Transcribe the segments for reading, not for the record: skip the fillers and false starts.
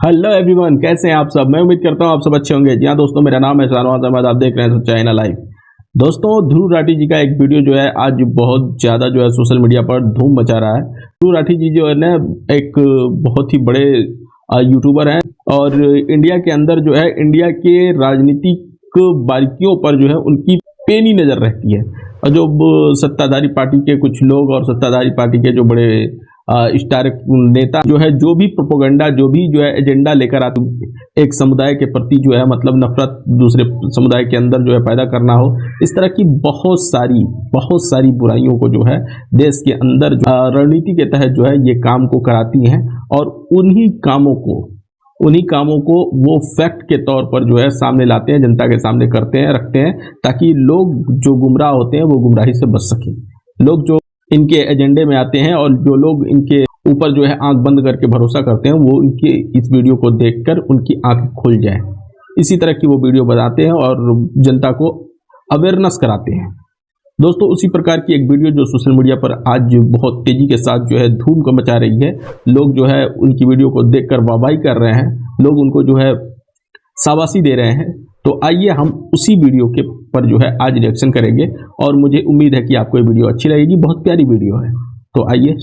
Hello everyone, कैसे हैं आप सब। मैं उम्मीद करता हूं आप सब अच्छे होंगे। जी हाँ दोस्तों, मेरा नाम है शाहनवाज अहमद, आप देख रहे हैं सच्चाई ना लाइव। दोस्तों, ध्रुव राठी जी का एक वीडियो जो है आज बहुत ज़्यादा जो है सोशल मीडिया पर धूम मचा रहा है। ध्रुव राठी जी जो है ना एक बहुत ही बड़े यूट्यूबर हैं और इंडिया के अंदर जो है इंडिया के राजनीतिक बारीकियों पर जो है उनकी पेनी नज़र रहती है। और जो सत्ताधारी पार्टी के कुछ लोग और सत्ताधारी पार्टी के जो बड़े स्टार नेता जो है जो भी प्रोपोगंडा जो भी जो है एजेंडा लेकर आते एक समुदाय के प्रति जो है मतलब नफरत दूसरे समुदाय के अंदर जो है पैदा करना हो, इस तरह की बहुत सारी बुराइयों को जो है देश के अंदर जो रणनीति के तहत जो है ये काम को कराती हैं। और उन्हीं कामों को वो फैक्ट के तौर पर जो है सामने लाते हैं, जनता के सामने करते हैं, रखते हैं, ताकि लोग जो गुमराह होते हैं वो गुमराही से बच सकें। लोग जो इनके एजेंडे में आते हैं और जो लोग इनके ऊपर जो है आंख बंद करके भरोसा करते हैं वो इनके इस वीडियो को देखकर उनकी आंख खुल जाए, इसी तरह की वो वीडियो बनाते हैं और जनता को अवेयरनेस कराते हैं। दोस्तों, उसी प्रकार की एक वीडियो जो सोशल मीडिया पर आज बहुत तेजी के साथ जो है धूम को मचा रही है। लोग जो है उनकी वीडियो को देखकर वाहवाही कर रहे हैं, लोग उनको जो है शाबाशी दे रहे हैं। तो आइए हम उसी वीडियो के पर जो है आज रिएक्शन करेंगे और मुझे उम्मीद है कि आपको ये वीडियो अच्छी लगेगी। बहुत प्यारी वीडियो है, तो आइए।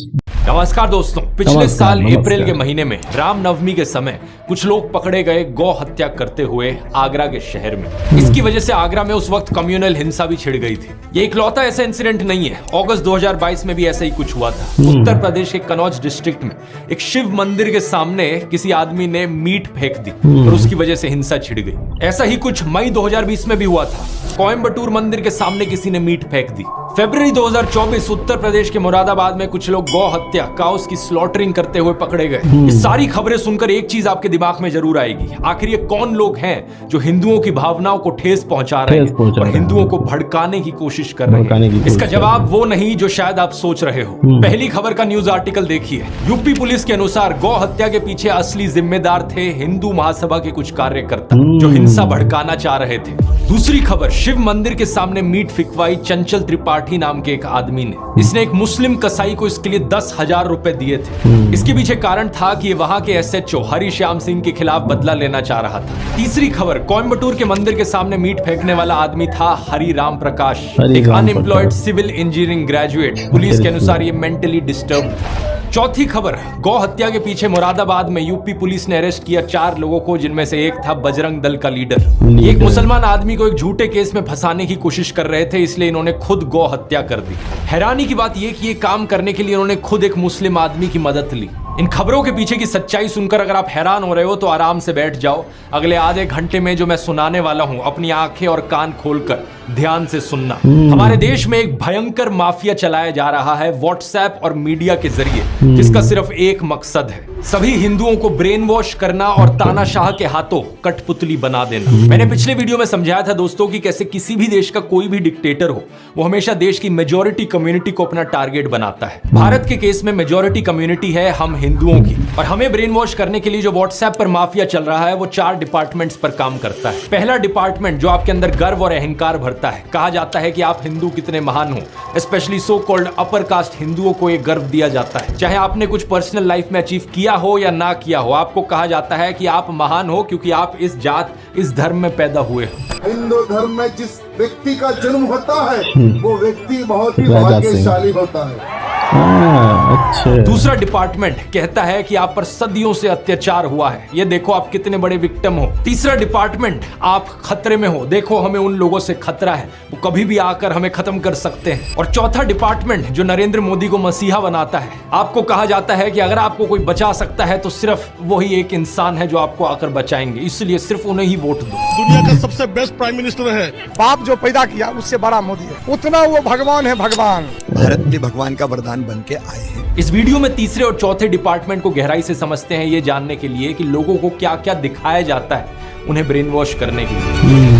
नमस्कार दोस्तों, पिछले साल अप्रैल के महीने में रामनवमी के समय कुछ लोग पकड़े गए गौ हत्या करते हुए आगरा के शहर में। इसकी वजह से आगरा में उस वक्त कम्युनल हिंसा भी छिड़ गई थी। ये इकलौता ऐसा इंसिडेंट नहीं है, अगस्त 2022 में भी ऐसा ही कुछ हुआ था। उत्तर प्रदेश के कनौज डिस्ट्रिक्ट में एक शिव मंदिर के सामने किसी आदमी ने मीट फेंक दी और उसकी वजह से हिंसा छिड़ गई। ऐसा ही कुछ मई 2020 में भी हुआ था, कोयम्बटूर मंदिर के सामने किसी ने मीट फेंक दी। फरवरी 2024 उत्तर प्रदेश के मुरादाबाद में कुछ लोग गौ हत्या काउस की स्लॉटरिंग करते हुए पकड़े गए। ये सारी खबरें सुनकर एक चीज आपके दिमाग में जरूर आएगी, आखिर ये कौन लोग हैं जो हिंदुओं की भावनाओं को ठेस पहुंचा रहे हैं और हिंदुओं को भड़काने की कोशिश कर रहे हैं। इसका जवाब वो नहीं जो शायद आप सोच रहे हो। पहली खबर का न्यूज आर्टिकल देखिए। यूपी पुलिस के अनुसार गौ हत्या के पीछे असली जिम्मेदार थे हिंदू महासभा के कुछ कार्यकर्ता जो हिंसा भड़काना चाह रहे थे। दूसरी खबर, शिव मंदिर के सामने मीट फिकवाई चंचल त्रिपाठी नाम के एक आदमी ने। इसने एक मुस्लिम कसाई को इसके लिए 10,000 रुपए दिए थे। इसके पीछे कारण था कि वहां के एसएचओ हरिश्याम सिंह के खिलाफ बदला लेना चाह रहा था। तीसरी खबर, कोयम्बटूर के मंदिर के सामने मीट फेंकने वाला आदमी था हरिराम प्रकाश, एक unemployed civil engineering graduate. Police के अनुसार ये मेंटली डिस्टर्ब था। चौथी खबर, गौ हत्या के पीछे मुरादाबाद में यूपी पुलिस ने अरेस्ट किया 4 लोगों को, जिनमें से एक था बजरंग दल का लीडर। एक मुसलमान आदमी को एक झूठे केस में फंसाने की कोशिश कर रहे थे, इसलिए इन्होंने खुद गौ हत्या कर दी। हैरानी की बात यह कि ये काम करने के लिए इन्होंने खुद एक मुस्लिम आदमी की मदद ली। इन खबरों के पीछे की सच्चाई सुनकर अगर आप हैरान हो रहे हो तो आराम से बैठ जाओ। अगले आधे घंटे में जो मैं सुनाने वाला हूं, अपनी आंखें और कान खोलकर ध्यान से सुनना। हमारे देश में एक भयंकर माफिया चलाया जा रहा है व्हाट्सएप और मीडिया के जरिए, जिसका सिर्फ एक मकसद है, सभी हिंदुओं को ब्रेन वॉश करना और तानाशाह के हाथों कठपुतली बना देना। मैंने पिछले वीडियो में समझाया था दोस्तों कि कैसे किसी भी देश का कोई भी डिक्टेटर हो, वो हमेशा देश की मेजॉरिटी कम्युनिटी को अपना टारगेट बनाता है। भारत के केस में मेजॉरिटी कम्युनिटी है हम हिंदुओं की, और हमें ब्रेन वॉश करने के लिए जो व्हाट्सएप पर माफिया चल रहा है वो 4 डिपार्टमेंट्स पर काम करता है। पहला डिपार्टमेंट जो आपके अंदर गर्व और अहंकार भरता है। कहा जाता है कि आप हिंदू कितने महान हो, specially so called upper caste हिंदुओं को एक गर्व दिया जाता है। चाहे आपने कुछ पर्सनल लाइफ में अचीव किया हो या ना किया हो, आपको कहा जाता है कि आप महान हो क्योंकि आप इस जात इस धर्म में पैदा हुए हो। हिंदू धर्म में जिस व्यक्ति का जन्म होता है वो व्यक्ति बहुत ही भाग्यशाली होता है। अच्छा। दूसरा डिपार्टमेंट कहता है कि आप पर सदियों से अत्याचार हुआ है, ये देखो आप कितने बड़े विक्टिम हो। तीसरा डिपार्टमेंट, आप खतरे में हो, देखो हमें उन लोगों से खतरा है, वो कभी भी आकर हमें खत्म कर सकते हैं। और चौथा डिपार्टमेंट जो नरेंद्र मोदी को मसीहा बनाता है, आपको कहा जाता है कि अगर आपको कोई बचा सकता है तो सिर्फ वही एक इंसान है जो आपको आकर बचाएंगे, इसलिए सिर्फ उन्हें ही वोट दो। दुनिया का सबसे बेस्ट प्राइम मिनिस्टर है। बाप जो पैदा किया उससे बड़ा मोदी है, उतना वो भगवान है। भगवान भारत भी भगवान का वरदान बन के आए हैं। इस वीडियो में तीसरे और चौथे डिपार्टमेंट को गहराई से समझते हैं, ये जानने के लिए कि लोगों को क्या क्या दिखाया जाता है उन्हें ब्रेन वॉश करने के लिए।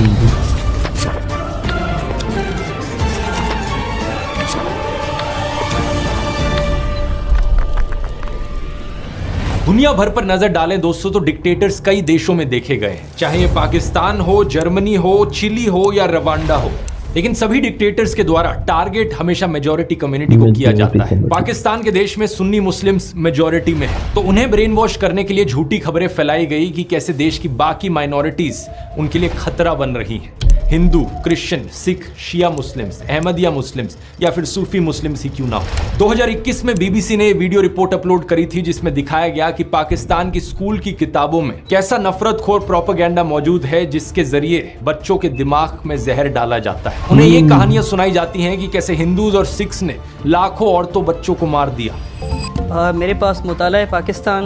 दुनिया भर पर नजर डालें दोस्तों तो डिक्टेटर्स कई देशों में देखे गए हैं, चाहे ये पाकिस्तान हो, जर्मनी हो, चिली हो या रवांडा हो। लेकिन सभी डिक्टेटर्स के द्वारा टारगेट हमेशा मेजॉरिटी कम्युनिटी को किया जाता है। पाकिस्तान के देश में सुन्नी मुस्लिम्स मेजॉरिटी में है, तो उन्हें ब्रेन वॉश करने के लिए झूठी खबरें फैलाई गई कि कैसे देश की बाकी माइनॉरिटीज उनके लिए खतरा बन रही हैं। हिंदू, क्रिश्चियन, सिख, शिया मुस्लिम्स, अहमदिया मुस्लिम्स या फिर सूफी मुस्लिम्स ही क्यों ना हो। 2021 में बीबीसी ने वीडियो रिपोर्ट अपलोड करी थी जिसमें दिखाया गया कि पाकिस्तान की स्कूल की किताबों में कैसा नफरतखोर प्रोपेगेंडा मौजूद है जिसके जरिए बच्चों के दिमाग में जहर डाला जाता है। उन्हें ये कहानियां सुनाई जाती हैं कि कैसे हिंदूज और सिख्स ने लाखों औरतों बच्चों को मार दिया। मेरे पास मुताला पाकिस्तान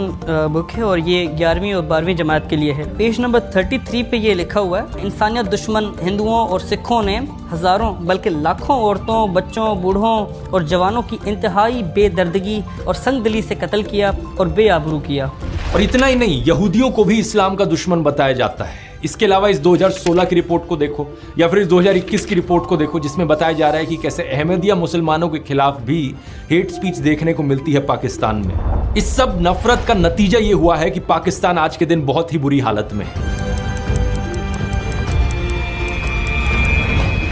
बुक है और ये 11वीं और 12वीं जमात के लिए है। पेज नंबर 33 पे ये लिखा हुआ है, इंसानियत दुश्मन हिंदुओं और सिखों ने हज़ारों बल्कि लाखों औरतों, बच्चों, बूढ़ों और जवानों की इंतहाई बेदर्दगी और संगदिली से कत्ल किया और बेआबरू किया। और इतना ही नहीं, यहूदियों को भी इस्लाम का दुश्मन बताया जाता है। इसके अलावा इस 2016 की रिपोर्ट को देखो या फिर इस 2021 की रिपोर्ट को देखो जिसमें बताया जा रहा है कि कैसे अहमदिया मुसलमानों के खिलाफ भी हेट स्पीच देखने को मिलती है पाकिस्तान में। इस सब नफरत का नतीजा ये हुआ है कि पाकिस्तान आज के दिन बहुत ही बुरी हालत में है।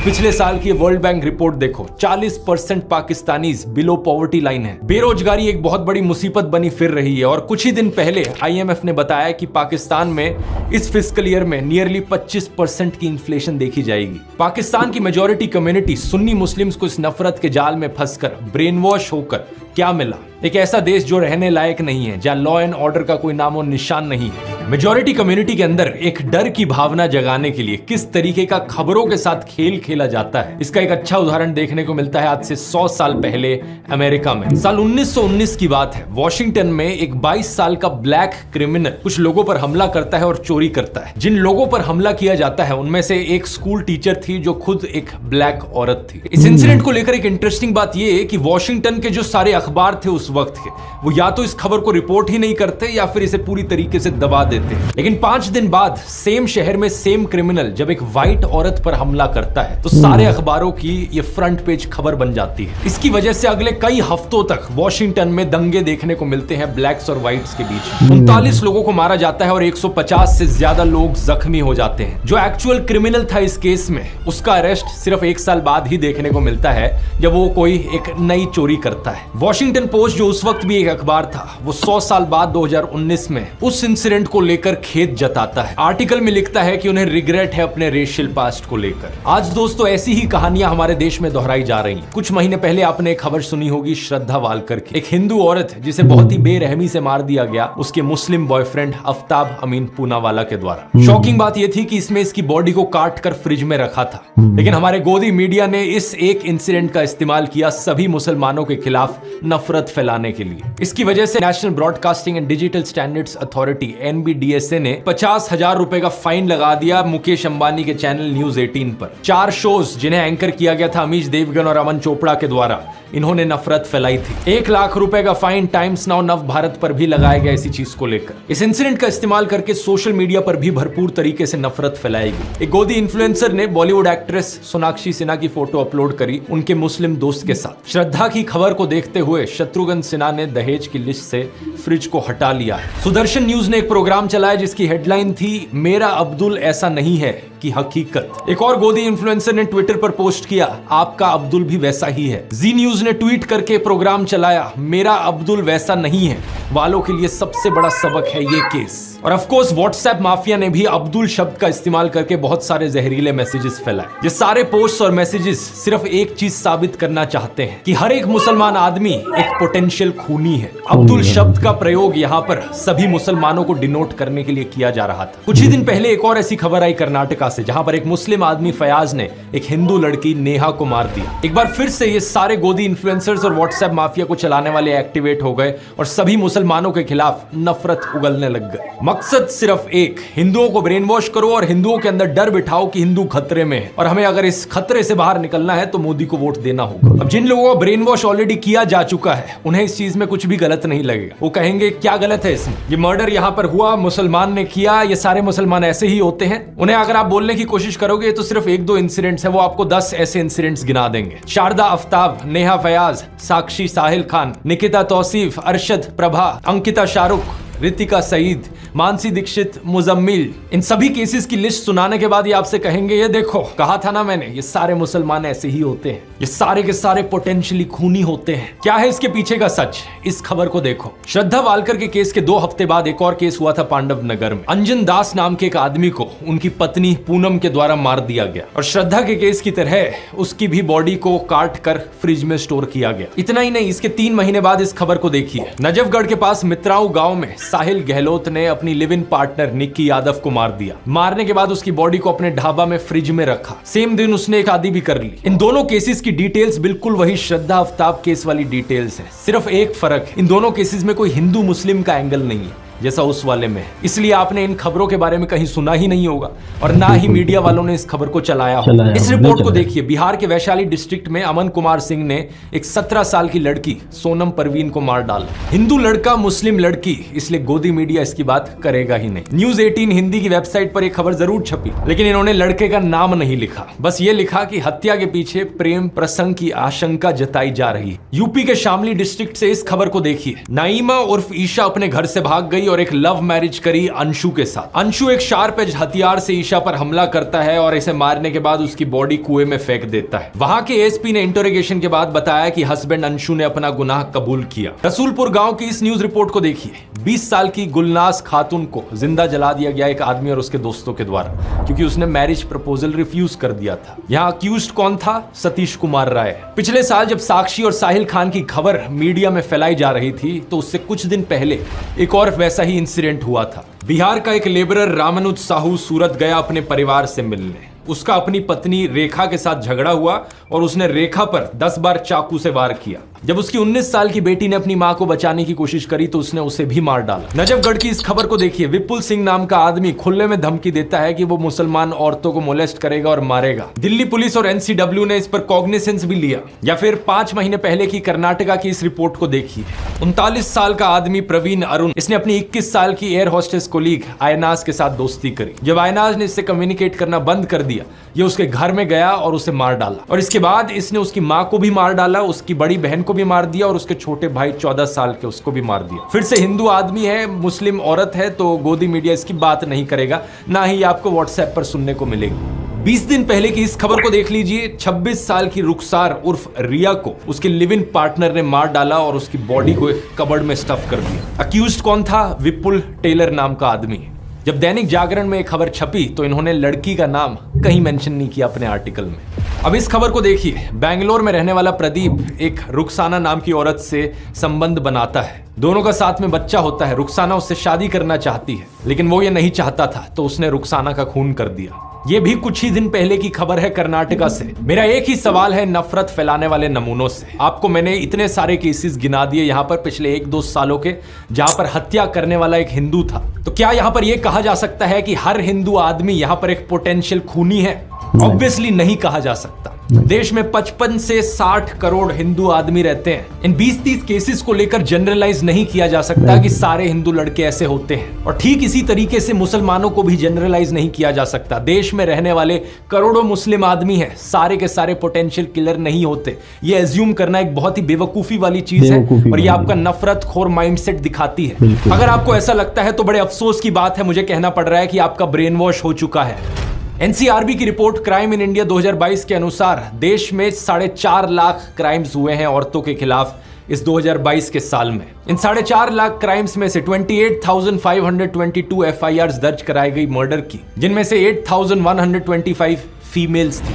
पिछले साल की वर्ल्ड बैंक रिपोर्ट देखो, 40% पाकिस्तानीज बिलो पॉवर्टी लाइन है। बेरोजगारी एक बहुत बड़ी मुसीबत बनी फिर रही है और कुछ ही दिन पहले IMF ने बताया कि पाकिस्तान में इस फिस्कल ईयर में नियरली 25% की इन्फ्लेशन देखी जाएगी। पाकिस्तान की मेजॉरिटी कम्युनिटी सुन्नी मुस्लिम्स को इस नफरत के जाल में फंसकर ब्रेन वॉश होकर क्या मिला? एक ऐसा देश जो रहने लायक नहीं है, जहां लॉ एंड ऑर्डर का कोई नामो निशान नहीं है। मेजॉरिटी कम्युनिटी के अंदर एक डर की भावना जगाने के लिए किस तरीके का खबरों के साथ खेल खेला जाता है, इसका एक अच्छा उदाहरण देखने को मिलता है आज से 100 साल पहले अमेरिका में। साल 1919 की बात है। वॉशिंगटन में एक 22 साल का ब्लैक क्रिमिनल कुछ लोगों पर हमला करता है और चोरी करता है। जिन लोगों पर हमला किया जाता है उनमें से एक स्कूल टीचर थी जो खुद एक ब्लैक औरत थी। इस इंसिडेंट को लेकर एक इंटरेस्टिंग बात यह है कि वॉशिंगटन के जो सारे अखबार थे उस वक्त के, वो या तो इस खबर को रिपोर्ट ही नहीं करते या फिर इसे पूरी तरीके से दबा देते। लेकिन 5 दिन बाद सेम शहर में सेम क्रिमिनल जब एक व्हाइट औरत पर हमला करता है तो सारे अखबारों की ये फ्रंट पेज खबर बन जाती है। इसकी वजह से अगले कई हफ्तों तक वॉशिंगटन में दंगे देखने को मिलते हैं ब्लैक्स और व्हाइट्स के बीच। 39 लोगों को मारा जाता है और 150 से ज्यादा लोग जख्मी हो जाते हैं। जो एक्चुअल क्रिमिनल था इस केस में, उसका अरेस्ट सिर्फ 1 साल बाद ही देखने को मिलता है जब वो कोई एक नई चोरी करता है। वॉशिंगटन पोस्ट जो उस वक्त भी एक अखबार था, वो 100 साल बाद 2019 में उस इंसिडेंट को लेकर खेद जताता है। आर्टिकल में लिखता है कि उन्हें रिग्रेट है अपने रेशियल पास्ट को लेकर। आज दोस्तों ऐसी ही कहानियां हमारे देश में दोहराई जा रही हैं। कुछ महीने पहले आपने एक खबर सुनी होगी श्रद्धा वालकर की, एक हिंदू औरत जिसे बहुत ही बेरहमी से मार दिया गया उसके मुस्लिम बॉयफ्रेंड आफ्ताब अमीन पूनावाला के द्वारा। शॉकिंग बात यह थी कि इसमें इसकी बॉडी को काट कर फ्रिज में रखा था, लेकिन हमारे गोदी मीडिया ने इस एक इंसिडेंट का इस्तेमाल किया सभी मुसलमानों के खिलाफ नफरत फैलाने के लिए। इसकी वजह से national broadcasting and digital standards authority NBDSA ने 50,000 रुपए का फाइन लगा दिया मुकेश अंबानी के चैनल न्यूज 18 पर। 4 शोज जिन्हें एंकर किया गया था अमीश देवगन और अमन चोपड़ा के द्वारा, इन्होंने नफरत फैलाई थी। 1 लाख रुपए का फाइन टाइम्स नाउ नव भारत पर भी लगाया गया इसी चीज को लेकर। इस इंसिडेंट का इस्तेमाल करके सोशल मीडिया पर भी भरपूर तरीके से नफरत फैलाई गई। एक गोदी इन्फ्लुएंसर ने बॉलीवुड एक्ट्रेस सोनाक्षी सिन्हा की फोटो अपलोड करी उनके मुस्लिम दोस्त के साथ। श्रद्धा की खबर को देखते हुए शत्रुघ्न सिन्हा ने दहेज की लिस्ट से फ्रिज को हटा लिया है। सुदर्शन न्यूज ने एक प्रोग्राम चलाया जिसकी हेडलाइन थी, मेरा अब्दुल ऐसा नहीं है की हकीकत। एक और गोदी इन्फ्लुएंसर ने ट्विटर पर पोस्ट किया, आपका अब्दुल भी वैसा ही है। जी न्यूज ने ट्वीट करके प्रोग्राम चलाया, मेरा अब्दुल वैसा नहीं है वालों के लिए सबसे बड़ा सबक है ये केस। और ऑफ कोर्स व्हाट्सएप माफिया ने भी अब्दुल शब्द का इस्तेमाल करके बहुत सारे जहरीले मैसेजेस फैलाए। ये सारे पोस्ट और मैसेजेस सिर्फ एक चीज साबित करना चाहते हैं कि हर एक मुसलमान आदमी एक पोटेंशियल खूनी है। अब्दुल शब्द का प्रयोग यहाँ पर सभी मुसलमानों को डिनोट करने के लिए किया जा रहा था। कुछ ही दिन पहले एक और ऐसी खबर आई कर्नाटका से, जहां पर एक मुस्लिम आदमी फयाज ने एक हिंदू लड़की नेहा को मार दिया। एक बार फिर से ये सारे गोदी इन्फ्लुएंसर्स और व्हाट्सएप माफिया को चलाने वाले एक्टिवेट हो गए और सभी मुसलमानों के खिलाफ नफरत उगलने लग गए। मकसद सिर्फ एक, हिंदुओं को ब्रेन वॉश करो और हिंदुओं के अंदर डर बिठाओ कि हिंदू खतरे में है और हमें अगर इस खतरे से बाहर निकलना है तो मोदी को वोट देना होगा। अब जिन लोगों को ब्रेन वॉश ऑलरेडी किया जा चुका है उन्हें इस चीज में कुछ भी गलत नहीं लगेगा। वो कहेंगे क्या गलत है इसमें, ये मर्डर यहाँ पर हुआ, मुसलमान ने किया, ये सारे मुसलमान ऐसे ही होते हैं। उन्हें अगर आप बोलने की कोशिश करोगे तो सिर्फ 1-2 इंसिडेंट्स है, वो आपको 10 ऐसे इंसिडेंट्स गिना देंगे। शारदा आफ्ताब, नेहा फयाज, साक्षी साहिल खान, निकिता तौसीफ, अरशद प्रभा, अंकिता शाहरुख, रितिका सईद, मानसी दीक्षित, मुजम्मिल, इन सभी केसेस की लिस्ट सुनाने के बाद ये आपसे कहेंगे ये देखो कहा था ना मैंने, ये सारे मुसलमान ऐसे ही होते हैं, ये सारे के सारे पोटेंशियली खूनी होते हैं। क्या है इसके पीछे का सच, इस खबर को देखो। श्रद्धा वालकर के केस के 2 हफ्ते बाद एक और केस हुआ था पांडव नगर में। अंजन दास नाम के एक आदमी को उनकी पत्नी पूनम के द्वारा मार दिया गया और श्रद्धा के केस की तरह उसकी भी बॉडी को काट कर फ्रिज में स्टोर किया गया। इतना ही नहीं, इसके 3 महीने बाद इस खबर को देखिए। नजफगढ़ के पास मित्राऊ गांव में साहिल गहलोत ने अपनी live in partner Nikki Yadav को मार दिया। मारने के बाद उसकी बॉडी को अपने ढाबा में फ्रिज में रखा। सेम दिन उसने एक आदि भी कर ली। इन दोनों केसेस की डिटेल्स बिल्कुल वही श्रद्धा आफ्ताब केस वाली डिटेल्स है। सिर्फ एक फर्क है, इन दोनों केसेस में कोई हिंदू मुस्लिम का एंगल नहीं है जैसा उस वाले में है। इसलिए आपने इन खबरों के बारे में कहीं सुना ही नहीं होगा और ना ही मीडिया वालों ने इस खबर को चलाया होगा। इस रिपोर्ट को देखिए। बिहार के वैशाली डिस्ट्रिक्ट में अमन कुमार सिंह ने एक 17 साल की लड़की सोनम परवीन को मार डाला। हिंदू लड़का मुस्लिम लड़की, इसलिए गोदी मीडिया इसकी बात करेगा ही नहीं। न्यूज 18 हिंदी की वेबसाइट पर एक खबर जरूर छपी, लेकिन इन्होंने लड़के का नाम नहीं लिखा। बस ये लिखा कि हत्या के पीछे प्रेम प्रसंग की आशंका जताई जा रही है। यूपी के शामली डिस्ट्रिक्ट से इस खबर को देखिए। नाइमा उर्फ ईशा अपने घर से भाग गई और एक लव मैरिज करी अंशु के साथ। अंशु एक शार्प एज हथियार से ईशा पर हमला करता है और इसे मारने के बाद उसकी बॉडी कुएं में फेंक देता है। वहां के एसपी ने इंटरोगेशन के बाद बताया कि हस्बैंड अंशु ने अपना गुनाह कबूल किया। रसूलपुर गांव की इस न्यूज रिपोर्ट को देखिए। 20 साल की गुलनाज खातून को जिंदा जला दिया गया एक आदमी और उसके दोस्तों के द्वारा, क्योंकि उसने मैरिज प्रपोजल रिफ्यूज कर दिया था। यहाँ अक्यूज्ड कौन था? सतीश कुमार राय। पिछले साल जब साक्षी और साहिल खान की खबर मीडिया में फैलाई जा रही थी तो उससे कुछ दिन पहले एक और वैसा ही इंसिडेंट हुआ था। बिहार का एक लेबरर रामानुज साहू सूरत गया अपने परिवार से मिलने। उसका अपनी पत्नी रेखा के साथ झगड़ा हुआ और उसने रेखा पर 10 बार चाकू से वार किया। जब उसकी 19 साल की बेटी ने अपनी मां को बचाने की कोशिश करी तो उसने उसे भी मार डाला। नजफगढ़ की इस खबर को देखिए। विपुल सिंह नाम का आदमी खुले में धमकी देता है कि वो मुसलमान औरतों को मोलेस्ट करेगा और मारेगा। दिल्ली पुलिस और एनसीडब्ल्यू ने इस पर कॉग्निसेंस भी लिया। या फिर 5 महीने पहले की कर्नाटका की इस रिपोर्ट को देखिए। 39 साल का आदमी प्रवीण अरुण, इसने अपनी 21 साल की एयर होस्टेस कोलीग आयनाज के साथ दोस्ती करी। जब आयनाज ने इससे कम्युनिकेट करना बंद कर दिया, ये उसके घर में गया और उसे मार डाला और इसके बाद इसने उसकी मां को भी मार डाला, उसकी बड़ी बहन को भी मार दिया और उसके छोटे भाई 14 साल के उसको भी मार दिया। फिर से हिंदू आदमी है, मुस्लिम औरत है तो गोदी मीडिया इसकी बात नहीं करेगा, ना ही आपको व्हाट्सएप पर सुनने को मिलेगी। 20 दिन पहले की इस खबर को देख लीजिए। 26 साल की रुखसार उर्फ रिया को उसके लिव इन पार्टनर ने मार डाला और उसकी बॉडी को एक कबर्ड में स्टफ कर दिया। अक्यूज्ड कौन था? विपुल टेलर नाम का आदमी। जब दैनिक जागरण में एक खबर छपी तो इन्होंने लड़की का नाम कहीं मेंशन नहीं किया अपने आर्टिकल में। अब इस खबर को देखिए। बेंगलोर में रहने वाला प्रदीप एक रुखसाना नाम की औरत से संबंध बनाता है। दोनों का साथ में बच्चा होता है। रुखसाना उससे शादी करना चाहती है, लेकिन वो ये नहीं चाहता था तो उसने रुखसाना का खून कर दिया। ये भी कुछ ही दिन पहले की खबर है कर्नाटका से। मेरा एक ही सवाल है नफरत फैलाने वाले नमूनों से। आपको मैंने इतने सारे केसेस गिना दिए यहाँ पर पिछले 1-2 सालों के, जहां पर हत्या करने वाला एक हिंदू था। तो क्या यहाँ पर यह कहा जा सकता है कि हर हिंदू आदमी यहाँ पर एक पोटेंशियल खूनी है? ऑब्वियसली नहीं कहा जा सकता। देश में 55 से 60 करोड़ हिंदू आदमी रहते हैं। इन 20-30 केसेस को लेकर जनरलाइज नहीं किया जा सकता कि सारे हिंदू लड़के ऐसे होते हैं, और ठीक इसी तरीके से मुसलमानों को भी जनरलाइज नहीं किया जा सकता। देश में रहने वाले करोड़ों मुस्लिम आदमी हैं, सारे के सारे पोटेंशियल किलर नहीं होते। ये एज्यूम करना एक बहुत ही बेवकूफी वाली चीज है और ये आपका नफरत खोर माइंडसेट दिखाती है। अगर आपको ऐसा लगता है तो बड़े अफसोस की बात है, मुझे कहना पड़ रहा है कि आपका ब्रेन वॉश हो चुका है। एनसीआरबी की रिपोर्ट क्राइम इन इंडिया 2022 के अनुसार देश में 4.5 लाख क्राइम्स हुए हैं औरतों के खिलाफ इस 2022 के साल में। इन 4.5 लाख क्राइम्स में से 28,522 एफआईआर दर्ज कराई गई मर्डर की, जिनमें से 8,125 फीमेल्स थी।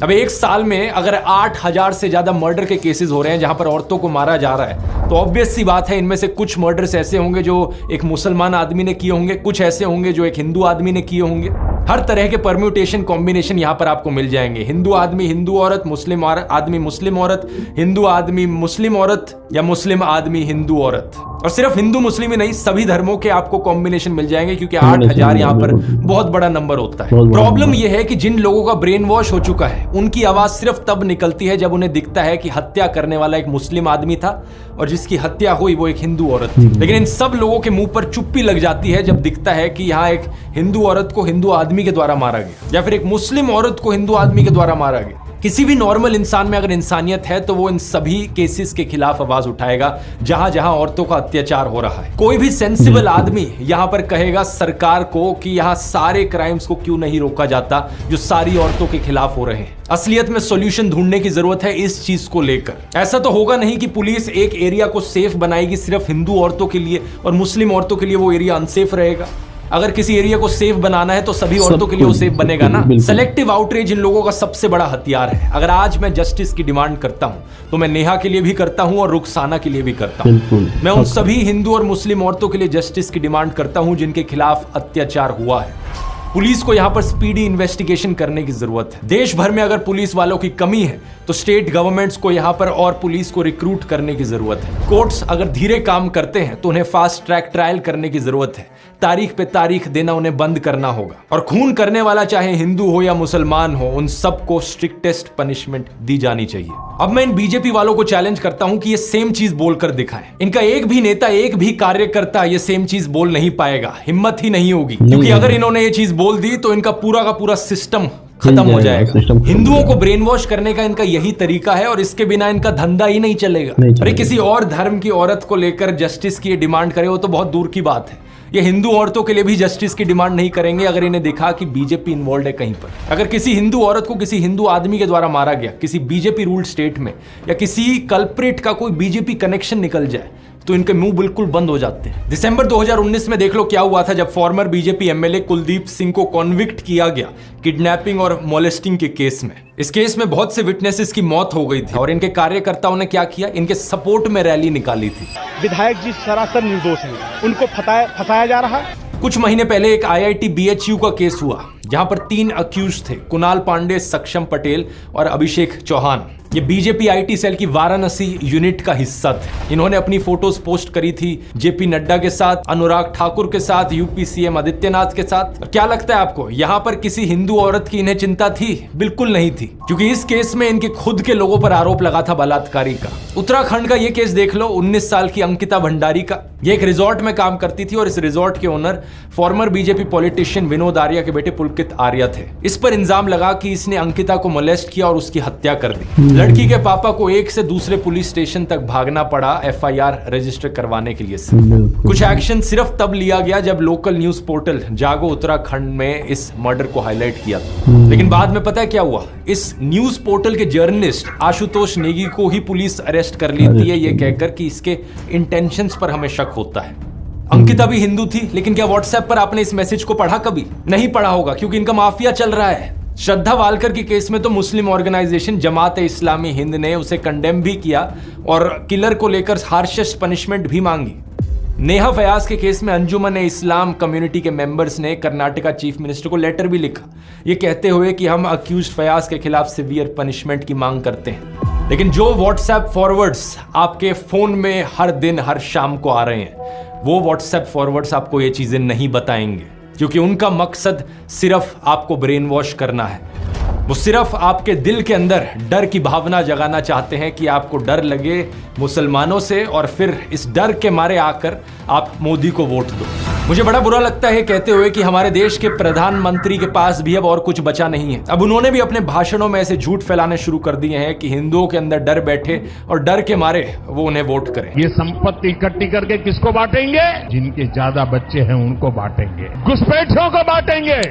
अब एक साल में अगर 8,000 से ज्यादा मर्डर के केसेस हो रहे हैं जहां पर औरतों को मारा जा रहा है, तो ऑब्वियस सी बात है इनमें से कुछ मर्डर्स ऐसे होंगे जो एक मुसलमान आदमी ने किए होंगे, कुछ ऐसे होंगे जो एक हिंदू आदमी ने किए होंगे। हर तरह के परम्यूटेशन कॉम्बिनेशन यहाँ पर आपको मिल जाएंगे। हिंदू आदमी हिंदू औरत, मुस्लिम आदमी मुस्लिम औरत, हिंदू आदमी मुस्लिम औरत या मुस्लिम आदमी हिंदू औरत। और सिर्फ हिंदू मुस्लिम ही नहीं, सभी धर्मों के आपको कॉम्बिनेशन मिल जाएंगे, क्योंकि 8,000 यहाँ पर बहुत बड़ा नंबर होता है। प्रॉब्लम यह है कि जिन लोगों का ब्रेन वॉश हो चुका है उनकी आवाज सिर्फ तब निकलती है जब उन्हें दिखता है कि हत्या करने वाला एक मुस्लिम आदमी था और जिसकी हत्या हुई वो एक हिंदू औरत थी। लेकिन इन सब लोगों के मुंह पर चुप्पी लग जाती है जब दिखता है कि यहाँ एक हिंदू औरत को हिंदू आदमी के द्वारा मारा गया या फिर एक मुस्लिम औरत को हिंदू आदमी के द्वारा मारा गया। किसी भी नॉर्मल इंसान में अगर इंसानियत है तो वो इन सभी केसेस के खिलाफ आवाज उठाएगा जहां जहां औरतों का अत्याचार हो रहा है। कोई भी सेंसिबल आदमी यहां पर कहेगा सरकार को कि यहां सारे क्राइम्स को क्यों नहीं रोका जाता जो सारी औरतों के खिलाफ हो रहे हैं। असलियत में सॉल्यूशन ढूंढने की जरूरत है इस चीज को लेकर। ऐसा तो होगा नहीं कि पुलिस एक एरिया को सेफ बनाएगी सिर्फ हिंदू औरतों के लिए और मुस्लिम औरतों के लिए वो एरिया अनसेफ रहेगा। अगर किसी एरिया को सेफ बनाना है तो सभी औरतों के लिए वो सेफ बनेगा ना। सेलेक्टिव आउटरीच इन लोगों का सबसे बड़ा हथियार है। अगर आज मैं जस्टिस की डिमांड करता हूं तो मैं नेहा के लिए भी करता हूं और रुखसाना के लिए भी करता हूं। मैं उन सभी हिंदू और मुस्लिम औरतों के लिए जस्टिस की डिमांड करता हूं जिनके खिलाफ अत्याचार हुआ है। पुलिस को यहां पर स्पीडी इन्वेस्टिगेशन करने की जरूरत है। देश भर में अगर पुलिस वालों की कमी है तो स्टेट गवर्नमेंट्स को यहां पर और पुलिस को रिक्रूट करने की जरूरत है। कोर्ट्स अगर धीरे काम करते हैं तो उन्हें फास्ट ट्रैक ट्रायल करने की जरूरत है। तारीख पे तारीख देना उन्हें बंद करना होगा और खून करने वाला चाहे हिंदू हो या मुसलमान हो उन सबको स्ट्रिक्टेस्ट पनिशमेंट दी जानी चाहिए। अब मैं इन बीजेपी वालों को चैलेंज करता हूं कि ये सेम चीज बोलकर दिखाएं। इनका एक भी नेता, एक भी कार्यकर्ता ये सेम चीज बोल नहीं पाएगा, हिम्मत ही नहीं होगी, क्योंकि अगर इन्होंने ये चीज बोल दी तो इनका पूरा का पूरा सिस्टम खत्म हो जाएगा। हिंदुओं को ब्रेन वॉश करने का इनका यही तरीका है और इसके बिना इनका धंधा ही नहीं चलेगा। अरे किसी और धर्म की औरत को लेकर जस्टिस की डिमांड करे वो तो बहुत दूर की बात है। ये हिंदू औरतों के लिए भी जस्टिस की डिमांड नहीं करेंगे अगर इन्हें दिखा कि बीजेपी इन्वॉल्व है कहीं पर। अगर किसी हिंदू औरत को किसी हिंदू आदमी के द्वारा मारा गया किसी बीजेपी रूल्ड स्टेट में या किसी कल्प्रिट का कोई बीजेपी कनेक्शन निकल जाए तो इनके मुंह बिल्कुल बंद हो जाते हैं। दिसंबर 2019 में देख लो क्या हुआ था जब farmer BJP MLA Kuldeep Singh को कॉन्विक्ट किया गया किडनैपिंग और मोलेस्टिंग के केस में। इस केस में बहुत से विटनेसेस की मौत हो गई थी और इनके कार्यकर्ताओं ने क्या किया, इनके सपोर्ट में रैली निकाली थी। विधायक जी सरासर निर्दोष हैं, उनको फंसाया जा रहा है। कुछ महीने पहले एक IIT BHU का केस हुआ जहां पर 3 अक्यूज थे, कुणाल पांडे, सक्षम पटेल और अभिषेक चौहान। ये बीजेपी IT सेल की वाराणसी यूनिट का हिस्सा थे। इन्होंने अपनी फोटोज पोस्ट करी थी JP नड्डा के साथ, अनुराग ठाकुर के साथ, UP CM आदित्यनाथ के साथ। क्या लगता है आपको यहां पर किसी हिंदू औरत की इन्हें चिंता थी? बिल्कुल नहीं थी, क्योंकि इस केस में इनके खुद के लोगों पर आरोप लगा था बलात्कारी का। उत्तराखंड का ये केस देख लो, 19 साल की अंकिता भंडारी का। ये एक रिजॉर्ट में काम करती थी और इस रिजॉर्ट के owner farmer BJP politician Vinod Arya के बेटे पुलकित आर्या थे। इस पर इल्जाम लगा कि इसने अंकिता को मोलेस्ट किया और उसकी हत्या कर दी। लड़की के पापा को एक से दूसरे पुलिस स्टेशन तक भागना पड़ा FIR रजिस्टर करवाने के लिए। कुछ एक्शन सिर्फ तब लिया गया जब लोकल न्यूज पोर्टल जागो उत्तराखंड में इस मर्डर को हाईलाइट किया था। लेकिन बाद में पता है क्या हुआ, इस न्यूज पोर्टल के जर्नलिस्ट आशुतोष नेगी को ही पुलिस अरेस्ट कर लेती है ये कहकर कि इसके इंटेंशंस पर हमें शक होता है। अंकिता भी हिंदू थी, लेकिन क्या व्हाट्सएप पर आपने इस मैसेज को पढ़ा? कभी नहीं पढ़ा होगा, क्योंकि इनका माफिया चल रहा है। श्रद्धा वालकर के केस में तो मुस्लिम ऑर्गेनाइजेशन जमात-ए-इस्लामी हिंद ने उसे कंडेम भी किया और किलर को लेकर हार्शेस्ट पनिशमेंट भी मांगी। नेहा फयाज के केस में अंजुमन-ए-इस्लाम कम्युनिटी के मेंबर्स ने कर्नाटका चीफ मिनिस्टर को लेटर भी लिखा, ये कहते हुए कि हम अक्यूज्ड फयाज के खिलाफ सीवियर पनिशमेंट की मांग करते हैं। लेकिन जो व्हाट्सएप फॉरवर्ड्स आपके फोन में हर दिन हर शाम को आ रहे हैं, वो व्हाट्सएप फॉरवर्ड्स आपको ये चीजें नहीं बताएंगे, क्योंकि उनका मकसद सिर्फ आपको ब्रेन वॉश करना है। वो सिर्फ आपके दिल के अंदर डर की भावना जगाना चाहते हैं कि आपको डर लगे मुसलमानों से और फिर इस डर के मारे आकर आप मोदी को वोट दो। मुझे बड़ा बुरा लगता है कहते हुए कि हमारे देश के प्रधानमंत्री के पास भी अब और कुछ बचा नहीं है। अब उन्होंने भी अपने भाषणों में ऐसे झूठ फैलाने शुरू कर दिए हैं कि हिंदुओं के अंदर डर बैठे और डर के मारे वो उन्हें वोट करें। ये संपत्ति इकट्ठी करके किसको बांटेंगे? जिनके ज्यादा बच्चे हैं उनको बांटेंगे, घुसपैठियों को बांटेंगे।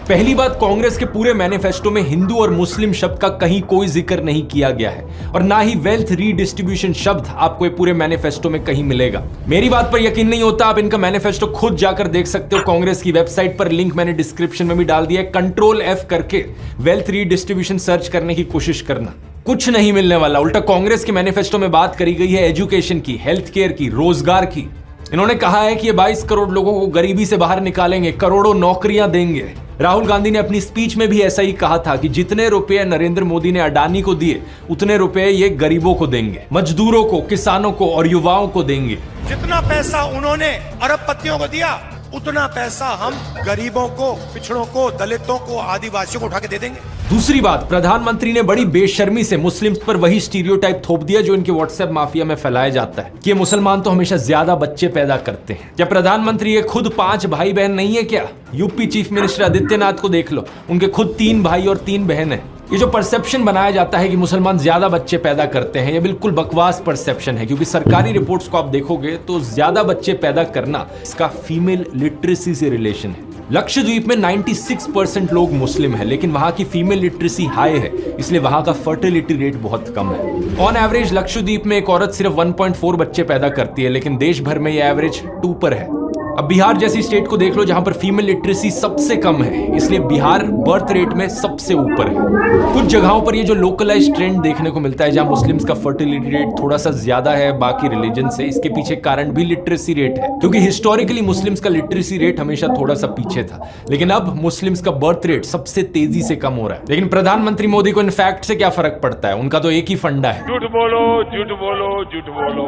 पहली बात, कांग्रेस के पूरे मैनिफेस्टो में हिंदू और मुस्लिम शब्द का कहीं कोई जिक्र नहीं किया गया है और ना ही वेल्थ रीडिस्ट्रीब्यूशन शब्द आपको ये पूरे मैनिफेस्टो में कहीं मिलेगा। मेरी बात पर यकीन नहीं होता, आप इनका मैनिफेस्टो खुद जाकर देख सकते हो कांग्रेस की वेबसाइट पर, लिंक मैंने डिस्क्रिप्शन में भी डाल दिया है। Ctrl F करके वेल्थ रीडिस्ट्रीब्यूशन सर्च करने की कोशिश करना, कुछ नहीं मिलने वाला। उल्टा कांग्रेस के मैनिफेस्टो में बात करी गई है एजुकेशन की, हेल्थ केयर की, रोजगार की। इन्होंने कहा है कि ये 22 करोड़ लोगों को गरीबी से बाहर निकालेंगे, करोड़ों नौकरियां देंगे। राहुल गांधी ने अपनी स्पीच में भी ऐसा ही कहा था कि जितने रुपए नरेंद्र मोदी ने अडानी को दिए उतने रुपए ये गरीबों को देंगे, मजदूरों को, किसानों को और युवाओं को देंगे। जितना पैसा उन्होंने अरबपतियों को दिया उतना पैसा हम गरीबों को, पिछड़ों को, दलितों को, आदिवासियों को उठा के दे देंगे। दूसरी बात, प्रधानमंत्री ने बड़ी बेशर्मी से मुस्लिम्स पर वही स्टीरियोटाइप थोप दिया जो इनके व्हाट्सएप माफिया में फैलाया जाता है कि मुसलमान तो हमेशा ज्यादा बच्चे पैदा करते हैं। क्या प्रधानमंत्री ये खुद 5 भाई बहन नहीं है क्या? यूपी चीफ मिनिस्टर आदित्यनाथ को देख लो, उनके खुद 3 भाई और 3 बहन है। ये जो परसेप्शन बनाया जाता है कि मुसलमान ज्यादा बच्चे पैदा करते हैं, ये बिल्कुल बकवास परसेप्शन है, क्योंकि सरकारी रिपोर्ट्स को आप देखोगे तो ज्यादा बच्चे पैदा करना इसका फीमेल लिटरेसी से रिलेशन है। लक्षद्वीप में 96% लोग मुस्लिम हैं, लेकिन वहां की फीमेल लिटरेसी हाई है, इसलिए वहां का फर्टिलिटी रेट बहुत कम है। ऑन एवरेज लक्षद्वीप में एक औरत सिर्फ 1.4 बच्चे पैदा करती है, लेकिन देश भर में ये एवरेज 2 पर है। अब बिहार जैसी स्टेट को देख लो जहां पर फीमेल लिटरेसी सबसे कम है, इसलिए बिहार बर्थ रेट में सबसे ऊपर है। कुछ जगहों पर ये जो लोकलाइज ट्रेंड देखने को मिलता है जहां मुस्लिम्स का फर्टिलिटी रेट थोड़ा सा ज्यादा है बाकी रिलीजन से, इसके पीछे कारण भी लिटरेसी रेट है, क्योंकि हिस्टोरिकली मुस्लिम्स का लिटरेसी रेट हमेशा थोड़ा सा पीछे था, लेकिन अब मुस्लिम्स का बर्थ रेट सबसे तेजी से कम हो रहा है। लेकिन प्रधानमंत्री मोदी को इन फैक्ट से क्या फर्क पड़ता है, उनका तो एक ही फंडा है, झूठ बोलो झूठ बोलो झूठ बोलो।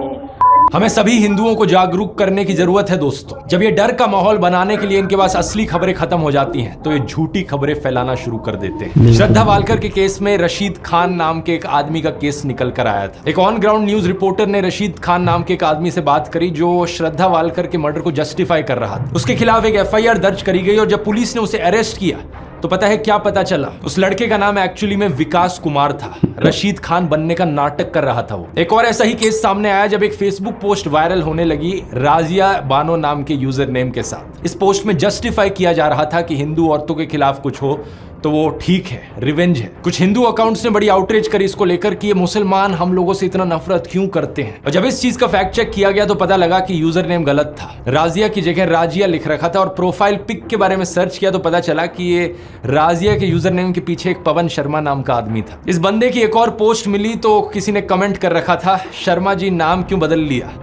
हमें सभी हिंदुओं को जागरूक करने की जरूरत है दोस्तों। जब ये डर का माहौल बनाने के लिए इनके पास असली खबरें खत्म हो जाती हैं, तो ये झूठी खबरें फैलाना शुरू कर देते हैं। श्रद्धा वालकर के केस में रशीद खान नाम के एक आदमी का केस निकल कर आया था। एक ऑन ग्राउंड न्यूज रिपोर्टर ने रशीद खान नाम के एक आदमी से बात करी जो श्रद्धा वालकर के मर्डर को जस्टिफाई कर रहा था। उसके खिलाफ एक FIR दर्ज करी गई और जब पुलिस ने उसे अरेस्ट किया तो पता है क्या पता चला, उस लड़के का नाम एक्चुअली में विकास कुमार था। रशीद खान बनने का नाटक कर रहा था वो। एक और ऐसा ही केस सामने आया जब एक फेसबुक पोस्ट वायरल होने लगी राजिया बानो नाम के यूजर नेम के साथ। इस पोस्ट में जस्टिफाई किया जा रहा था कि हिंदू औरतों के खिलाफ कुछ हो तो वो ठीक है, रिवेंज है। कुछ हिंदू अकाउंट्स ने बड़ी आउटरीच करी इसको लेकर कि ये मुसलमान हम लोगों से इतना नफरत क्यों करते हैं, और जब इस चीज का फैक्ट चेक किया गया तो पता लगा कि यूजर नेम गलत था, राजिया की जगह राजिया लिख रखा था। और प्रोफाइल पिक के बारे में सर्च किया तो पता चला कि ये राजिया के यूजर नेम के पीछे एक पवन शर्मा नाम का आदमी था। इस बंदे की एक और पोस्ट मिली तो किसी ने कमेंट कर रखा था, शर्मा जी नाम क्यों बदल लिया,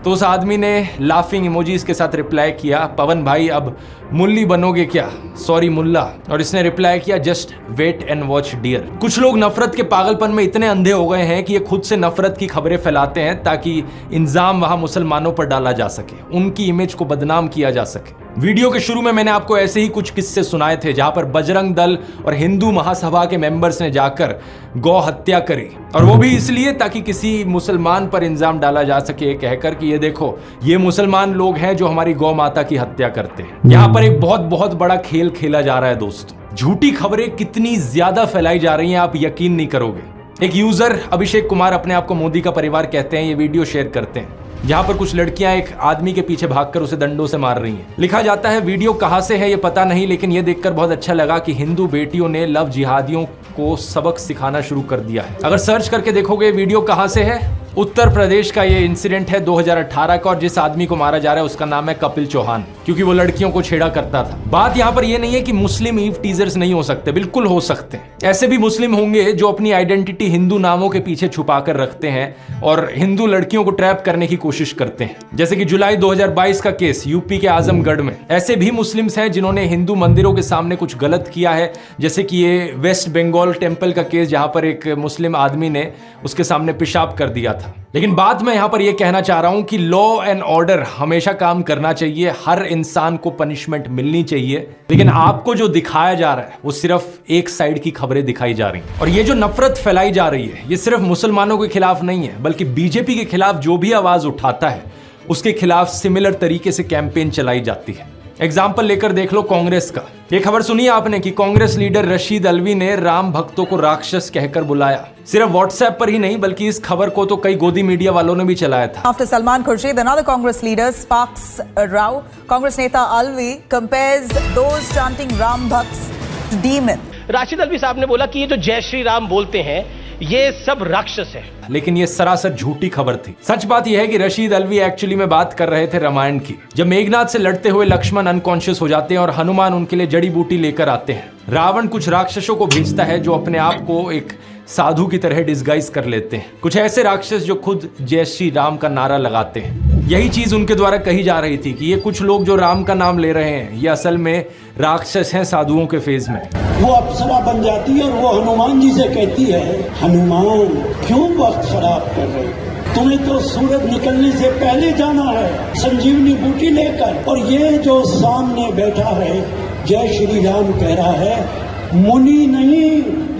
तो उस आदमी ने लाफिंग इमोजीज के साथ रिप्लाई किया, पवन भाई अब मुल्ली बनोगे क्या, सॉरी मुल्ला। और इसने रिप्लाई किया, just wait and watch dear. कुछ लोग नफरत के पागलपन में इतने अंधे हो गए हैं कि ये खुद से नफरत की खबरें फैलाते हैं ताकि इंजाम वहां मुसलमानों पर डाला जा सके, उनकी इमेज को बदनाम किया जा सके। वीडियो के शुरू में मैंने आपको ऐसे ही कुछ किस्से सुनाए थे जहां पर बजरंग दल और हिंदू महासभा के मेंबर्स ने जाकर गौ हत्या करी, और वो भी इसलिए ताकि किसी मुसलमान पर इंजाम डाला जा सके कहकर कि ये देखो ये मुसलमान लोग हैं जो हमारी गौ माता की हत्या करते हैं। यहाँ पर एक बहुत बहुत बड़ा खेल खेला जा रहा है दोस्तों। झूठी खबरें कितनी ज्यादा फैलाई जा रही हैं आप यकीन नहीं करोगे। एक यूजर अभिषेक कुमार अपने आप को मोदी का परिवार कहते हैं, ये वीडियो शेयर करते हैं जहां पर कुछ लड़कियां एक आदमी के पीछे भागकर उसे डंडों से मार रही हैं। लिखा जाता है वीडियो कहां से है ये पता नहीं, लेकिन ये देखकर बहुत अच्छा लगा कि हिंदू बेटियों ने लव जिहादियों को सबक सिखाना शुरू कर दिया है। अगर सर्च करके देखोगे वीडियो कहां से है, उत्तर प्रदेश का ये इंसिडेंट है 2018 का, और जिस आदमी को मारा जा रहा है उसका नाम है कपिल चौहान, क्योंकि वो लड़कियों को छेड़ा करता था। बात यहाँ पर ये नहीं है कि मुस्लिम ईव टीजर्स नहीं हो सकते, बिल्कुल हो सकते हैं। ऐसे भी मुस्लिम होंगे जो अपनी आइडेंटिटी हिंदू नामों के पीछे छुपा कर रखते हैं और हिंदू लड़कियों को ट्रैप करने की कोशिश करते हैं, जैसे कि जुलाई 2022 का केस यूपी के आजमगढ़ में। ऐसे भी मुस्लिम्स हैं जिन्होंने हिंदू मंदिरों के सामने कुछ गलत किया है, जैसे कि ये वेस्ट बंगाल टेम्पल का केस जहां पर एक मुस्लिम आदमी ने उसके सामने पेशाब कर दिया था। लेकिन बात मैं यहां पर यह कहना चाह रहा हूं कि लॉ एंड ऑर्डर हमेशा काम करना चाहिए, हर इंसान को पनिशमेंट मिलनी चाहिए, लेकिन आपको जो दिखाया जा रहा है वो सिर्फ एक साइड की खबरें दिखाई जा रही हैं। और ये जो नफरत फैलाई जा रही है ये सिर्फ मुसलमानों के खिलाफ नहीं है, बल्कि बीजेपी के खिलाफ जो भी आवाज उठाता है उसके खिलाफ सिमिलर तरीके से कैंपेन चलाई जाती है। एग्जाम्पल लेकर देख लो कांग्रेस का। ये खबर सुनी आपने कि कांग्रेस लीडर रशीद अलवी ने राम भक्तों को राक्षस कहकर बुलाया। सिर्फ व्हाट्सएप पर ही नहीं बल्कि इस खबर को तो कई गोदी मीडिया वालों ने भी चलाया था। After Salman Khurshid, another Congress leader, Sparks Rao, Congress neta Alvi compares those chanting Ram Bhakts to demon. Rashid Alvi साहब ने बोला कि ये जो जय श्री राम बोलते हैं ये सब राक्षस है, लेकिन ये सरासर झूठी खबर थी। सच बात यह है कि रशीद अलवी एक्चुअली में बात कर रहे थे रामायण की, जब मेघनाथ से लड़ते हुए लक्ष्मण अनकॉन्शियस हो जाते हैं और हनुमान उनके लिए जड़ी बूटी लेकर आते हैं। रावण कुछ राक्षसों को भेजता है जो अपने आप को एक साधु की तरह डिस्गाइज कर लेते हैं, कुछ ऐसे राक्षस जो खुद जय श्री राम का नारा लगाते हैं। यही चीज उनके द्वारा कही जा रही थी कि ये कुछ लोग जो राम का नाम ले रहे हैं ये असल में राक्षस हैं साधुओं के फेज में। वो अप्सरा बन जाती है और वो हनुमान जी से कहती है, हनुमान क्यों वक्त खराब कर रहे हो, तुम्हें तो सूरज निकलने से पहले जाना है संजीवनी बूटी लेकर। और ये जो सामने बैठा है जय श्री राम कह रहा है, मुनि नहीं,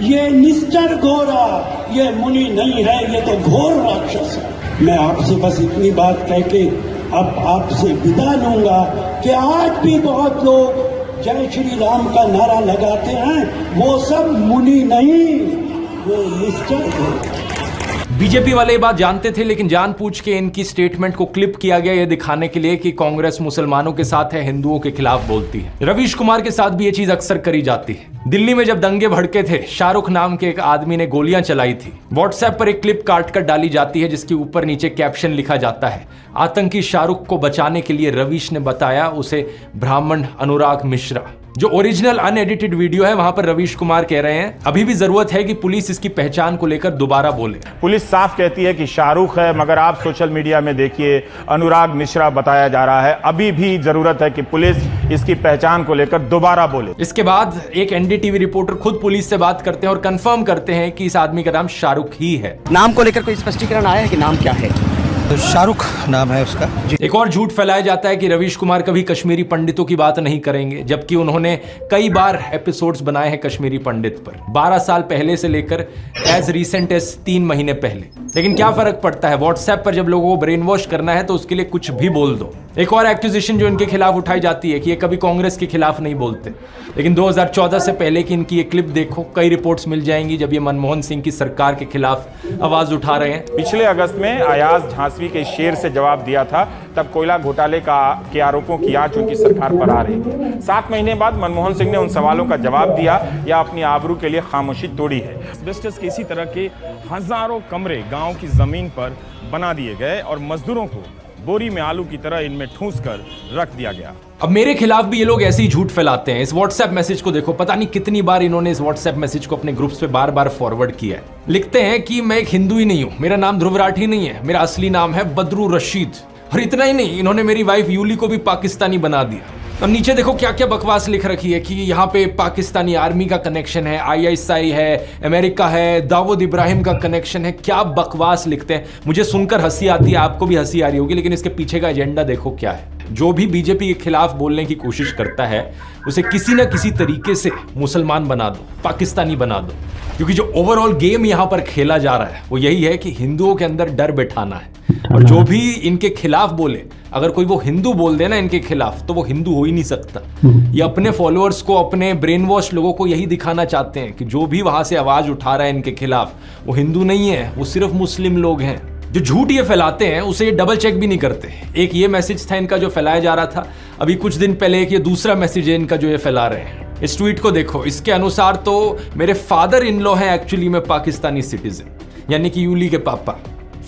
ये निश्चर घोरा, ये मुनि नहीं है, ये तो घोर राक्षस है। मैं आपसे बस इतनी बात कह के अब आपसे विदा लूंगा कि आज भी बहुत लोग जय श्री राम का नारा लगाते हैं वो सब मुनि नहीं, वो निश्चय है। बीजेपी वाले ये बात जानते थे, लेकिन जानबूझ के इनकी स्टेटमेंट को क्लिप किया गया ये दिखाने के लिए कि कांग्रेस मुसलमानों के साथ है, हिंदुओं के खिलाफ बोलती है। रवीश कुमार के साथ भी ये चीज अक्सर करी जाती है। दिल्ली में जब दंगे भड़के थे, शाहरुख नाम के एक आदमी ने गोलियां चलाई थी। व्हाट्सएप पर एक क्लिप काट कर डाली जाती है जिसके ऊपर नीचे कैप्शन लिखा जाता है, आतंकी शाहरुख को बचाने के लिए रवीश ने बताया उसे ब्राह्मण अनुराग मिश्रा। जो ओरिजिनल अनएडिटेड वीडियो है वहां पर रवीश कुमार कह रहे हैं अभी भी जरूरत है कि पुलिस इसकी पहचान को लेकर दोबारा बोले। पुलिस साफ कहती है कि शाहरुख है, मगर आप सोशल मीडिया में देखिए अनुराग मिश्रा बताया जा रहा है। अभी भी जरूरत है कि पुलिस इसकी पहचान को लेकर दोबारा बोले। इसके बाद एक एनडीटीवी रिपोर्टर खुद पुलिस से बात करते हैं और कंफर्म करते हैं कि इस आदमी का नाम शाहरुख ही है। नाम को लेकर कोई स्पष्टीकरण आया है कि नाम क्या है? तो शाहरुख नाम है उसका। एक और झूठ फैलाया जाता है कि रवीश कुमार कभी कश्मीरी पंडितों की बात नहीं करेंगे, जबकि उन्होंने कई बार एपिसोड्स बनाए हैं कश्मीरी पंडित पर, 12 साल पहले से लेकर एज रिसेंट एज 3 महीने पहले। लेकिन क्या फर्क पड़ता है, व्हाट्सएप पर जब लोगों को ब्रेन वॉश करना है तो उसके लिए कुछ भी बोल दो। एक और एक्यूजेशन जो इनके खिलाफ उठाई जाती है कि ये कभी कांग्रेस के खिलाफ नहीं बोलते, लेकिन 2014 से पहले की इनकी ये क्लिप देखो, कई रिपोर्ट्स मिल जाएंगी जब ये मनमोहन सिंह की सरकार के खिलाफ आवाज उठा रहे हैं। पिछले अगस्त में अयाज झांसी के शेर से जवाब दिया था, तब कोयला घोटाले के आरोपों की आंच उनकी सरकार पर आ रही थी। 7 महीने बाद मनमोहन सिंह ने उन सवालों का जवाब दिया या अपनी आबरू के लिए खामोशी तोड़ी है। एस्बेस्टस के इसी तरह के हजारों कमरे गांव की जमीन पर बना दिए गए और मजदूरों को बोरी में आलू की तरह इनमें ठूंस कर रख दिया गया। अब मेरे खिलाफ भी ये लोग ऐसे ही झूठ फैलाते हैं। इस व्हाट्सएप मैसेज को देखो, पता नहीं कितनी बार इन्होंने इस व्हाट्सएप मैसेज को अपने ग्रुप्स पे बार बार फॉरवर्ड किया है। लिखते हैं कि मैं एक हिंदू ही नहीं हूं, मेरा नाम ध्रुव राठी नहीं है, मेरा असली नाम है बदरू रशीद। और इतना ही नहीं, इन्होंने मेरी वाइफ यूली को भी पाकिस्तानी बना दिया। अब नीचे देखो क्या क्या बकवास लिख रखी है कि यहाँ पे पाकिस्तानी आर्मी का कनेक्शन है, ISI है, अमेरिका है, दाऊद इब्राहिम का कनेक्शन है। क्या बकवास लिखते हैं, मुझे सुनकर हंसी आती है, आपको भी हंसी आ रही होगी, लेकिन इसके पीछे का एजेंडा देखो क्या है। जो भी बीजेपी के खिलाफ बोलने की कोशिश करता है उसे किसी ना किसी तरीके से मुसलमान बना दो, पाकिस्तानी बना दो, क्योंकि जो ओवरऑल गेम यहाँ पर खेला जा रहा है वो यही है कि हिंदुओं के अंदर डर बैठाना है। और जो भी इनके खिलाफ बोले, अगर कोई वो हिंदू बोल देना इनके खिलाफ तो वो हिंदू हो ही नहीं सकता। ये अपने फॉलोअर्स को, अपने ब्रेन वॉश लोगों को यही दिखाना चाहते हैं कि जो भी वहां से आवाज उठा रहा है इनके खिलाफ वो हिंदू नहीं है, वो सिर्फ मुस्लिम लोग हैं। जो झूठ ये फैलाते हैं उसे ये डबल चेक भी नहीं करते। एक ये मैसेज था इनका जो फैलाया जा रहा था, अभी कुछ दिन पहले एक ये दूसरा मैसेज है इनका जो ये फैला रहे हैं। इस ट्वीट को देखो, इसके अनुसार तो मेरे फादर इन लॉ है एक्चुअली में पाकिस्तानी सिटीजन, यानी कि यूली के पापा।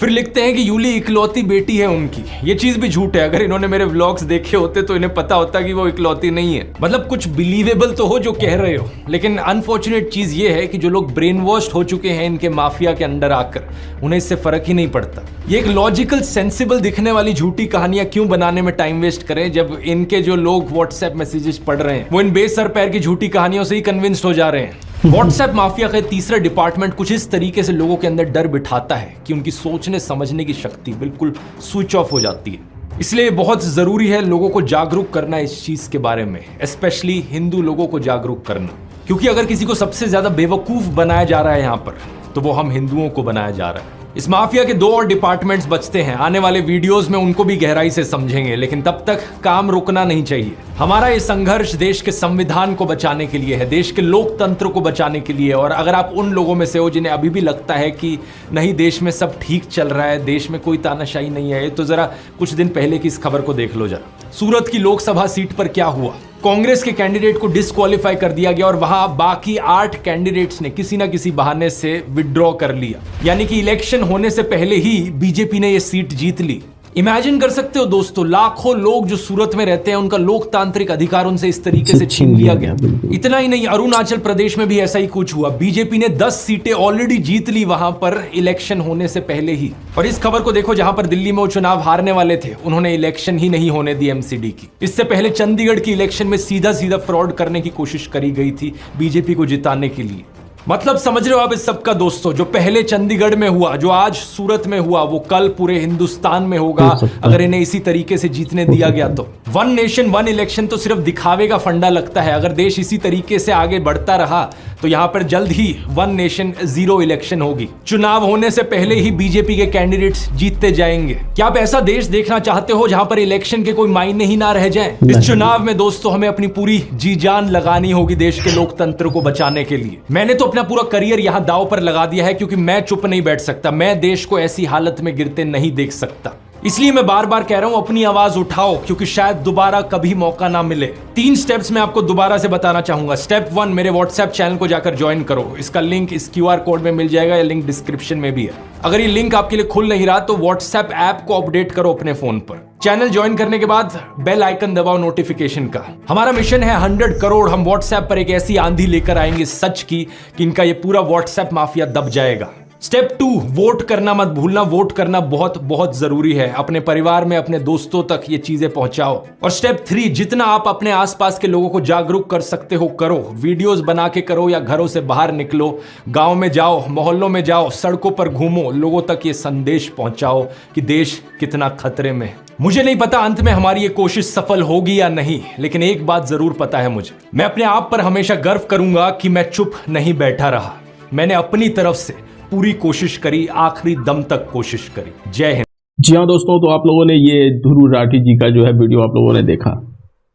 फिर लिखते हैं कि यूली इकलौती बेटी है उनकी। ये चीज भी झूठ है, अगर इन्होंने मेरे व्लॉग्स देखे होते तो इन्हें पता होता कि वो इकलौती नहीं है। मतलब कुछ बिलीवेबल तो हो जो कह रहे हो, लेकिन अनफॉर्चुनेट चीज ये है कि जो लोग ब्रेन वॉश्ड हो चुके हैं इनके माफिया के अंडर आकर, उन्हें इससे फर्क ही नहीं पड़ता। ये एक लॉजिकल सेंसिबल दिखने वाली झूठी कहानियां क्यों बनाने में टाइम वेस्ट करें, जब इनके जो लोग व्हाट्सएप मैसेजेस पढ़ रहे हैं वो इन बेसर पैर की झूठी कहानियों से ही कन्विंस्ड हो जा रहे हैं। व्हाट्सएप माफिया का तीसरा डिपार्टमेंट कुछ इस तरीके से लोगों के अंदर डर बिठाता है कि उनकी सोचने समझने की शक्ति बिल्कुल स्विच ऑफ हो जाती है। इसलिए बहुत जरूरी है लोगों को जागरूक करना इस चीज के बारे में, स्पेशली हिंदू लोगों को जागरूक करना, क्योंकि अगर किसी को सबसे ज्यादा बेवकूफ बनाया जा रहा है यहाँ पर तो वो हम हिंदुओं को बनाया जा रहा है। इस माफिया के 2 और डिपार्टमेंट्स बचते हैं, आने वाले वीडियोस में उनको भी गहराई से समझेंगे, लेकिन तब तक काम रुकना नहीं चाहिए। हमारा ये संघर्ष देश के संविधान को बचाने के लिए है, देश के लोकतंत्र को बचाने के लिए। और अगर आप उन लोगों में से हो जिन्हें अभी भी लगता है कि नहीं देश में सब ठीक चल रहा है, देश में कोई तानाशाही नहीं है, तो जरा कुछ दिन पहले की इस खबर को देख लो जरा। सूरत की लोकसभा सीट पर क्या हुआ, कांग्रेस के कैंडिडेट को डिस्क्वालीफाई कर दिया गया और वहां बाकी 8 कैंडिडेट्स ने किसी ना किसी बहाने से विड्रॉ कर लिया, यानी कि इलेक्शन होने से पहले ही बीजेपी ने यह सीट जीत ली। इमेजिन कर सकते हो दोस्तों, लाखों लोग जो सूरत में रहते हैं उनका लोकतांत्रिक अधिकार उनसे इस तरीके से छीन लिया गया। इतना ही नहीं, अरुणाचल प्रदेश में भी ऐसा ही कुछ हुआ। बीजेपी ने 10 सीटें ऑलरेडी जीत ली वहां पर इलेक्शन होने से पहले ही। और इस खबर को देखो, जहां पर दिल्ली में वो चुनाव हारने वाले थे उन्होंने इलेक्शन ही नहीं होने दी एमसीडी की। इससे पहले चंडीगढ़ की इलेक्शन में सीधा सीधा फ्रॉड करने की कोशिश करी गई थी बीजेपी को जिताने के लिए। मतलब समझ रहे हो आप इस सबका दोस्तों, जो पहले चंडीगढ़ में हुआ, जो आज सूरत में हुआ, वो कल पूरे हिंदुस्तान में होगा अगर इन्हें इसी तरीके से जीतने दिया गया तो। वन नेशन वन इलेक्शन तो सिर्फ दिखावे का फंडा लगता है। अगर देश इसी तरीके से आगे बढ़ता रहा तो यहां पर जल्द ही वन नेशन जीरो इलेक्शन होगी। चुनाव होने से पहले ही बीजेपी के कैंडिडेट्स जीतते जाएंगे। क्या आप ऐसा देश देखना चाहते हो जहां पर इलेक्शन के कोई मायने ही ना रह जाएं? इस चुनाव में दोस्तों हमें अपनी पूरी जी जान लगानी होगी देश के लोकतंत्र को बचाने के लिए। मैंने तो अपना पूरा करियर यहां दांव पर लगा दिया है, क्योंकि मैं चुप नहीं बैठ सकता। मैं देश को ऐसी हालत में गिरते नहीं देख सकता। इसलिए मैं बार बार कह रहा हूं, अपनी आवाज उठाओ, क्योंकि शायद दोबारा कभी मौका ना मिले। 3 स्टेप्स मैं आपको दोबारा से बताना चाहूंगा। स्टेप 1, मेरे व्हाट्सएप चैनल को जाकर ज्वाइन करो। इसका लिंक इस QR कोड में मिल जाएगा, या लिंक डिस्क्रिप्शन में भी है। अगर ये लिंक आपके लिए खुल नहीं रहा तो व्हाट्सएप ऐप को अपडेट करो अपने फोन पर। चैनल ज्वाइन करने के बाद बेल आइकन दबाओ नोटिफिकेशन का। हमारा मिशन है 100 करोड़। हम व्हाट्सएप पर एक ऐसी आंधी लेकर आएंगे सच की कि इनका ये पूरा व्हाट्सएप माफिया दब जाएगा। स्टेप 2, वोट करना मत भूलना। वोट करना बहुत बहुत जरूरी है। अपने परिवार में, अपने दोस्तों तक ये चीजें पहुंचाओ। और स्टेप 3, जितना आप अपने आसपास के लोगों को जागरूक कर सकते हो करो। वीडियोस बना के करो, या घरों से बाहर निकलो, गांव में जाओ, मोहल्लों में जाओ, सड़कों पर घूमो, लोगों तक ये संदेश पहुंचाओ कि देश कितना खतरे में। मुझे नहीं पता अंत में हमारी ये कोशिश सफल होगी या नहीं, लेकिन एक बात जरूर पता है मुझे, मैं अपने आप पर हमेशा गर्व करूंगा कि मैं चुप नहीं बैठा रहा। मैंने अपनी तरफ से पूरी कोशिश करी, आखिरी दम तक कोशिश करी। जय हिंद। जी हाँ दोस्तों, तो आप लोगों ने ये ध्रुव राठी जी का जो है वीडियो आप लोगों ने देखा।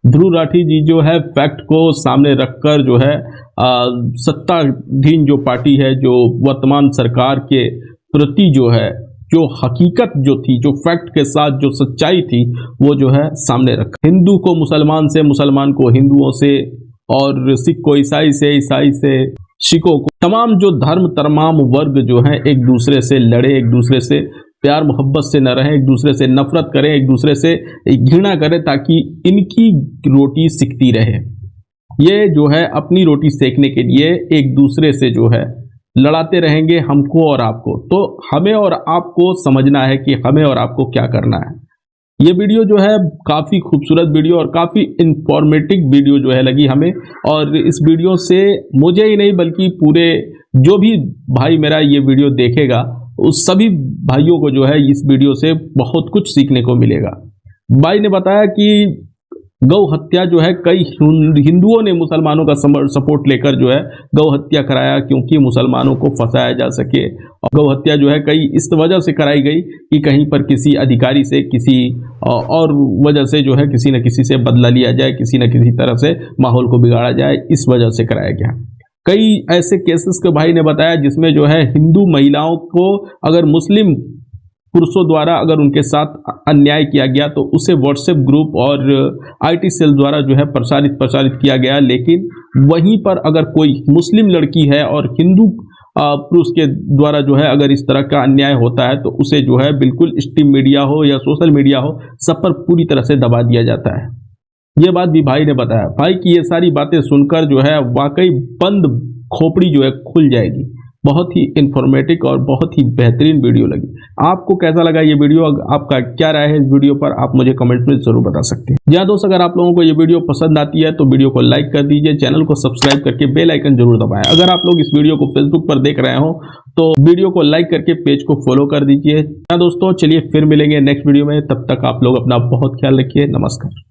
ध्रुव राठी जी जो है फैक्ट को सामने रखकर जो है सत्ताधीन जो पार्टी है, जो वर्तमान सरकार के प्रति जो है, जो हकीकत जो थी, जो फैक्ट के साथ जो सच्चाई थी, वो जो है सामने रखा। हिंदू को मुसलमान से, मुसलमान को हिंदुओं से, और सिख को ईसाई से, ईसाई से सिखों को, तमाम जो धर्म तमाम वर्ग जो हैं एक दूसरे से लड़े, एक दूसरे से प्यार मोहब्बत से न रहें, एक दूसरे से नफरत करें, एक दूसरे से घृणा करें, ताकि इनकी रोटी सिकती रहे। ये जो है अपनी रोटी सेकने के लिए एक दूसरे से जो है लड़ाते रहेंगे, हमको और आपको। तो हमें और आपको समझना है कि हमें और आपको क्या करना है। ये वीडियो जो है काफ़ी खूबसूरत वीडियो और काफ़ी इंफॉर्मेटिव वीडियो जो है लगी हमें। और इस वीडियो से मुझे ही नहीं बल्कि पूरे जो भी भाई मेरा ये वीडियो देखेगा, उस सभी भाइयों को जो है इस वीडियो से बहुत कुछ सीखने को मिलेगा। भाई ने बताया कि गौ हत्या जो है कई हिंदुओं ने मुसलमानों का सपोर्ट लेकर जो है गौ हत्या कराया, क्योंकि मुसलमानों को फंसाया जा सके। और गौ हत्या जो है कई इस वजह से कराई गई कि कहीं पर किसी अधिकारी से, किसी और वजह से जो है किसी न किसी से बदला लिया जाए, किसी न किसी तरह से माहौल को बिगाड़ा जाए, इस वजह से कराया गया। कई ऐसे केसेस के भाई ने बताया जिसमें जो है हिंदू महिलाओं को अगर मुस्लिम पुरुषों द्वारा अगर उनके साथ अन्याय किया गया तो उसे व्हाट्सएप ग्रुप और IT सेल द्वारा जो है प्रसारित किया गया। लेकिन वहीं पर अगर कोई मुस्लिम लड़की है और हिंदू पुरुष के द्वारा जो है अगर इस तरह का अन्याय होता है तो उसे जो है बिल्कुल स्ट्रीम मीडिया हो या सोशल मीडिया हो, सब पर पूरी तरह से दबा दिया जाता है। ये बात भी भाई ने बताया। भाई की ये सारी बातें सुनकर जो है वाकई बंद खोपड़ी जो है खुल जाएगी। बहुत ही इंफॉर्मेटिव और बहुत ही बेहतरीन वीडियो लगी। आपको कैसा लगा ये वीडियो? आपका क्या राय है इस वीडियो पर, आप मुझे कमेंट में जरूर बता सकते हैं। या दोस्तों, अगर आप लोगों को ये वीडियो पसंद आती है तो वीडियो को लाइक कर दीजिए, चैनल को सब्सक्राइब करके बेल आइकन जरूर दबाएं। अगर आप लोग इस वीडियो को फेसबुक पर देख रहे हो तो वीडियो को लाइक करके पेज को फॉलो कर दीजिए। या दोस्तों, चलिए फिर मिलेंगे नेक्स्ट वीडियो में। तब तक आप लोग अपना बहुत ख्याल रखिए। नमस्कार।